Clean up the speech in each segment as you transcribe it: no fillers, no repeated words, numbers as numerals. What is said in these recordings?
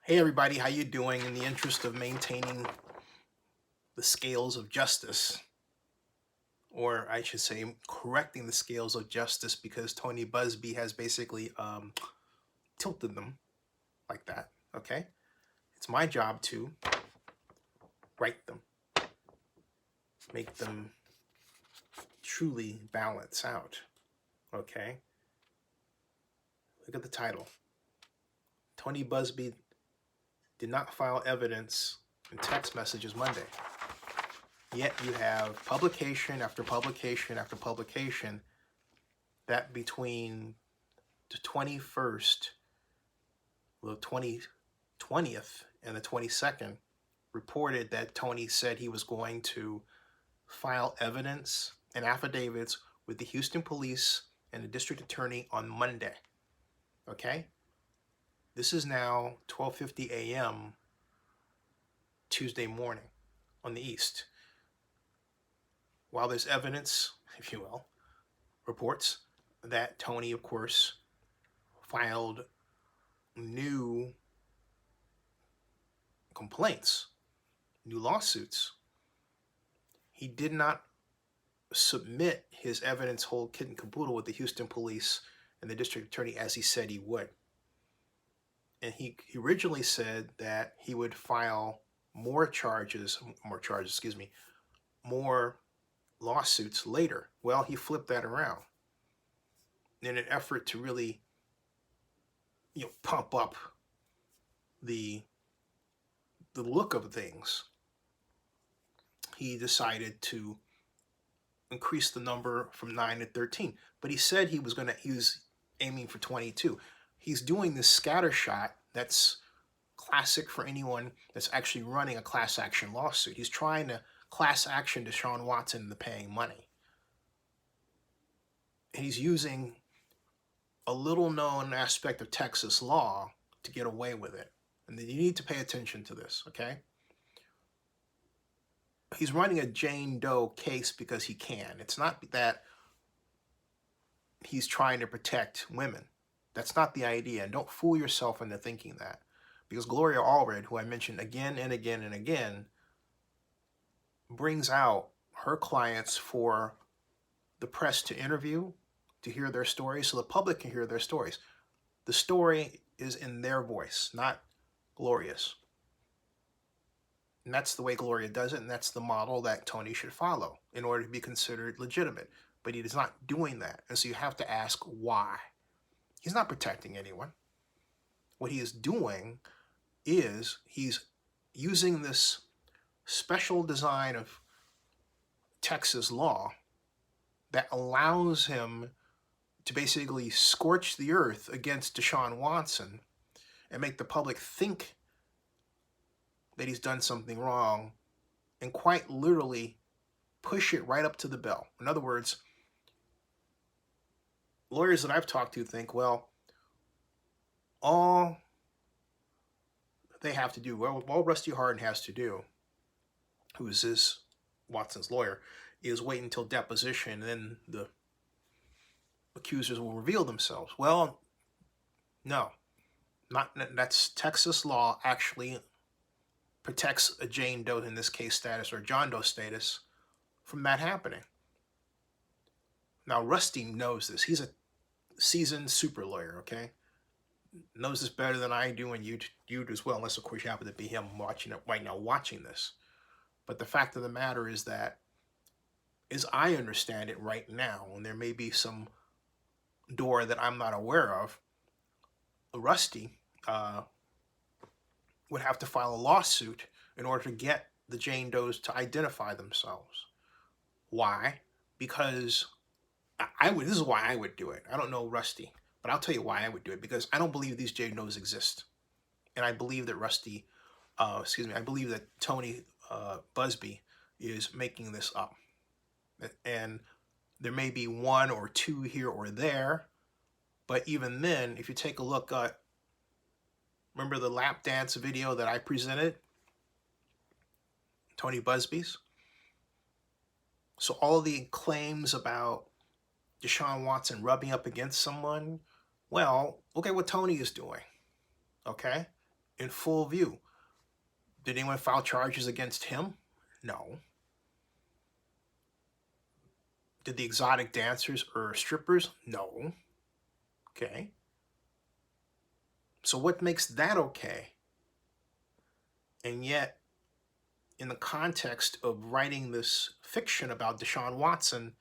Hey everybody, how you doing? In the interest of maintaining the scales of justice, or I should say correcting the scales of justice, because Tony Buzbee has basically tilted them like that, okay? It's my job to right them, make them truly balance out, okay? Look at the title. Tony Buzbee did not file evidence in text messages Monday. Yet you have publication after publication after publication that between the 21st, the 20th, and the 22nd reported that Tony said he was going to file evidence and affidavits with the Houston police and the district attorney on Monday. Okay? This is now 12:50 a.m. Tuesday morning on the East. While there's evidence, if you will, reports that Tony, of course, filed new complaints, new lawsuits. He did not submit his evidence whole kit and caboodle with the Houston police and the district attorney as he said he would. And he originally said that he would file more lawsuits later. Well, he flipped that around in an effort to really, pump up the look of things. He decided to increase the number from 9 to 13, but he said he was aiming for 22. He's doing this scattershot that's classic for anyone that's actually running a class action lawsuit. He's trying to class action Deshaun Watson into paying money. And he's using a little known aspect of Texas law to get away with it. And then you need to pay attention to this, okay? He's running a Doe case because he can. It's not that he's trying to protect women. That's not the idea. And don't fool yourself into thinking that. Because Gloria Allred, who I mentioned again and again and again, brings out her clients for the press to interview, to hear their stories, so the public can hear their stories. The story is in their voice, not Gloria's. And that's the way Gloria does it, and that's the model that Tony should follow in order to be considered legitimate. But he is not doing that, and so you have to ask why. He's not protecting anyone. What he is doing is he's using this special design of Texas law that allows him to basically scorch the earth against Deshaun Watson and make the public think that he's done something wrong and quite literally push it right up to the bell. In other words, lawyers that I've talked to think, well, all they have to do, all Rusty Hardin has to do, who is Watson's lawyer, is wait until deposition, and then the accusers will reveal themselves. Well, no, that's Texas law actually protects a Jane Doe, in this case status, or John Doe status, from that happening. Now, Rusty knows this. He's a seasoned super lawyer, okay? Knows this better than I do, and you as well, unless, of course, you happen to be him watching it right now, watching this. But the fact of the matter is that, as I understand it right now, and there may be some door that I'm not aware of, Rusty would have to file a lawsuit in order to get the Jane Does to identify themselves. Why? Because this is why I would do it. I don't know Rusty, but I'll tell you why I would do it, because I don't believe these Jane Does exist. And I believe that I believe that Tony Buzbee is making this up. And there may be one or two here or there, but even then, if you take a look at, remember the lap dance video that I presented? Tony Buzbee's? So all the claims about Deshaun Watson rubbing up against someone, well, look at what Tony is doing, okay? in full view. Did anyone file charges against him? No. Did the exotic dancers or strippers? No. Okay. So what makes that okay? And yet, in the context of writing this fiction about Deshaun Watson,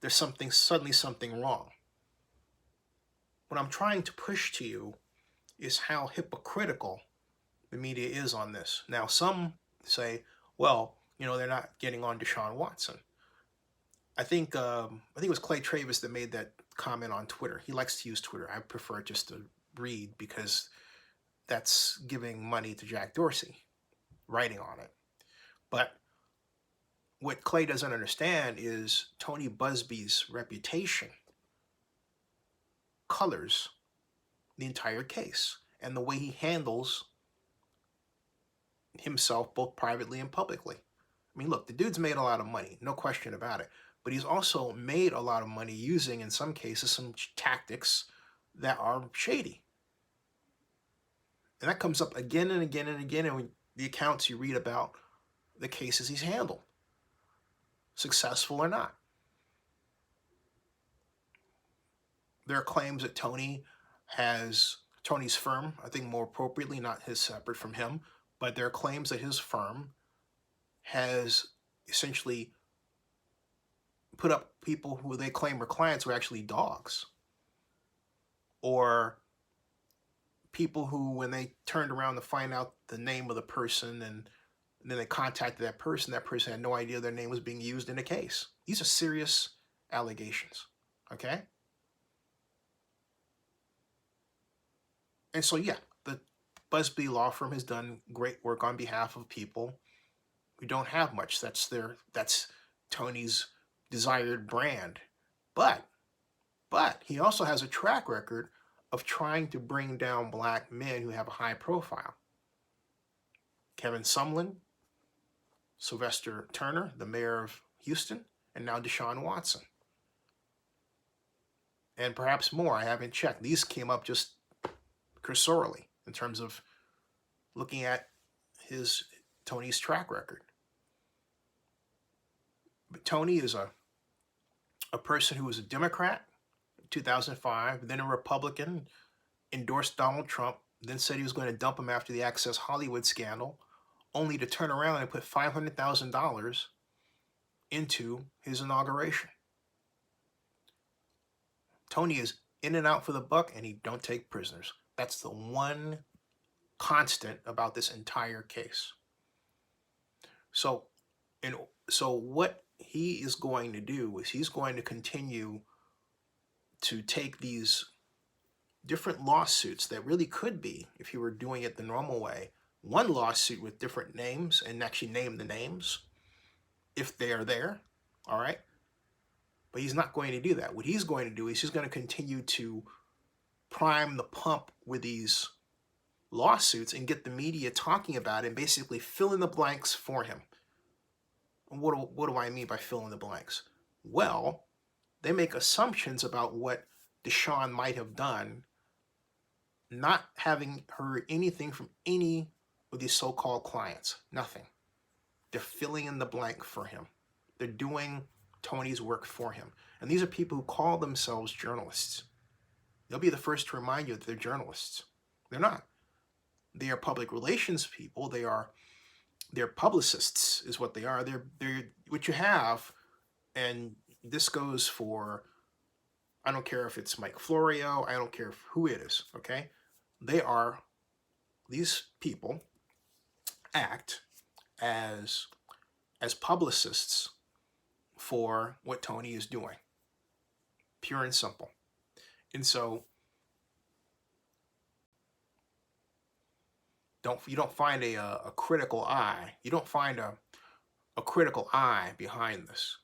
there's suddenly something wrong. What I'm trying to push to you is how hypocritical the media is on this. Now, some say, well, they're not getting on Deshaun Watson. I think it was Clay Travis that made that comment on Twitter. He likes to use Twitter. I prefer just to read because that's giving money to Jack Dorsey, writing on it. But what Clay doesn't understand is Tony Buzbee's reputation colors the entire case and the way he handles himself both privately and publicly. I mean, look, the dude's made a lot of money, no question about it. But he's also made a lot of money using, in some cases, some tactics that are shady. And that comes up again and again and again in the accounts you read about the cases he's handled, successful or not. There are claims that Tony's firm, I think more appropriately, not his separate from him, but there are claims that his firm has essentially put up people who they claim are clients who are actually dogs, or people who, when they turned around to find out the name of the person and then they contacted that person had no idea their name was being used in a case. These are serious allegations, okay? And so, yeah, the Buzbee law firm has done great work on behalf of people who don't have much. That's Tony's desired brand. But he also has a track record of trying to bring down black men who have a high profile. Kevin Sumlin, Sylvester Turner, the mayor of Houston, and now Deshaun Watson. And perhaps more. I haven't checked. These came up just cursorily in terms of looking at Tony's track record. But Tony is a person who was a Democrat in 2005, then a Republican, endorsed Donald Trump, then said he was going to dump him after the Access Hollywood scandal, only to turn around and put $500,000 into his inauguration. Tony is in and out for the buck, and he don't take prisoners. That's the one constant about this entire case. So what he is going to do is he's going to continue to take these different lawsuits that really could be, if he were doing it the normal way, one lawsuit with different names and actually name the names if they are there, all right? But he's not going to do that. What he's going to do is he's going to continue to prime the pump with these lawsuits and get the media talking about it and basically fill in the blanks for him. And what do I mean by fill in the blanks? Well, they make assumptions about what Deshaun might have done, not having heard anything from any of these so-called clients. Nothing. They're filling in the blank for him. They're doing Tony's work for him. And these are people who call themselves journalists. They'll be the first to remind you that they're journalists. They're not. They are public relations people. They're publicists is what they are. They're what you have, and this goes for, I don't care if it's Mike Florio, I don't care who it is, okay? These people act as publicists for what Tony is doing. Pure and simple. And so you don't find a critical eye. You don't find a critical eye behind this.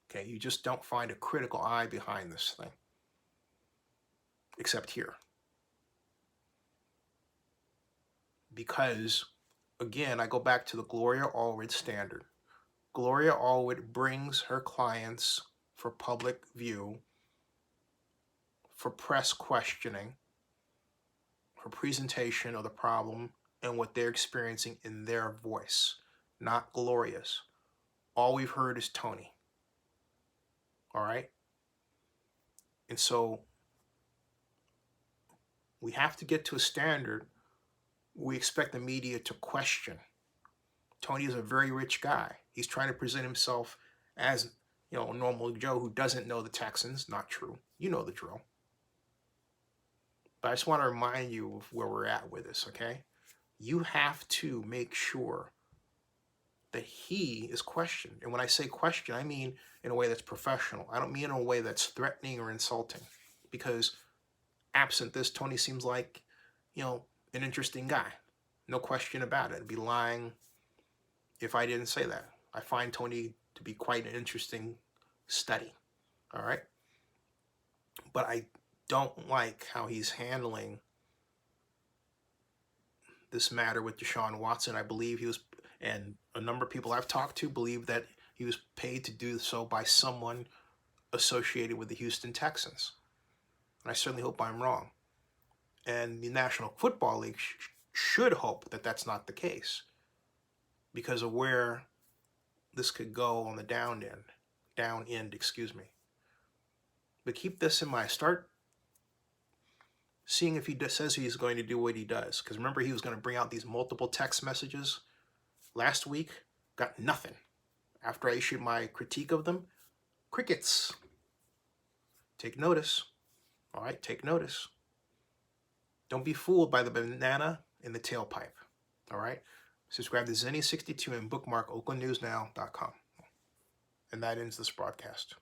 Okay, you just don't find a critical eye behind this thing. Except here. Because, again, I go back to the Gloria Allred standard. Gloria Allred brings her clients for public view, for press questioning, a presentation of the problem and what they're experiencing in their voice, not Gloria's. All we've heard is Tony. All right? And so we have to get to a standard we expect the media to question. Tony is a very rich guy. He's trying to present himself as, a normal Joe who doesn't know the Texans. Not true. You know the drill. But I just want to remind you of where we're at with this, okay? You have to make sure that he is questioned. And when I say question, I mean in a way that's professional. I don't mean in a way that's threatening or insulting. Because absent this, Tony seems like, an interesting guy. No question about it. I'd be lying if I didn't say that. I find Tony to be quite an interesting study. All right? But I don't like how he's handling this matter with Deshaun Watson. I believe he was, and a number of people I've talked to believe that he was paid to do so by someone associated with the Houston Texans. And I certainly hope I'm wrong. And the National Football League should hope that that's not the case because of where this could go on the down end, But keep this in mind. Start seeing if he says he's going to do what he does. Because remember, he was going to bring out these multiple text messages last week. Got nothing. After I issued my critique of them, crickets. Take notice. All right, take notice. Don't be fooled by the banana in the tailpipe. All right? Subscribe to Zenny62 and bookmark oaklandnewsnow.com. And that ends this broadcast.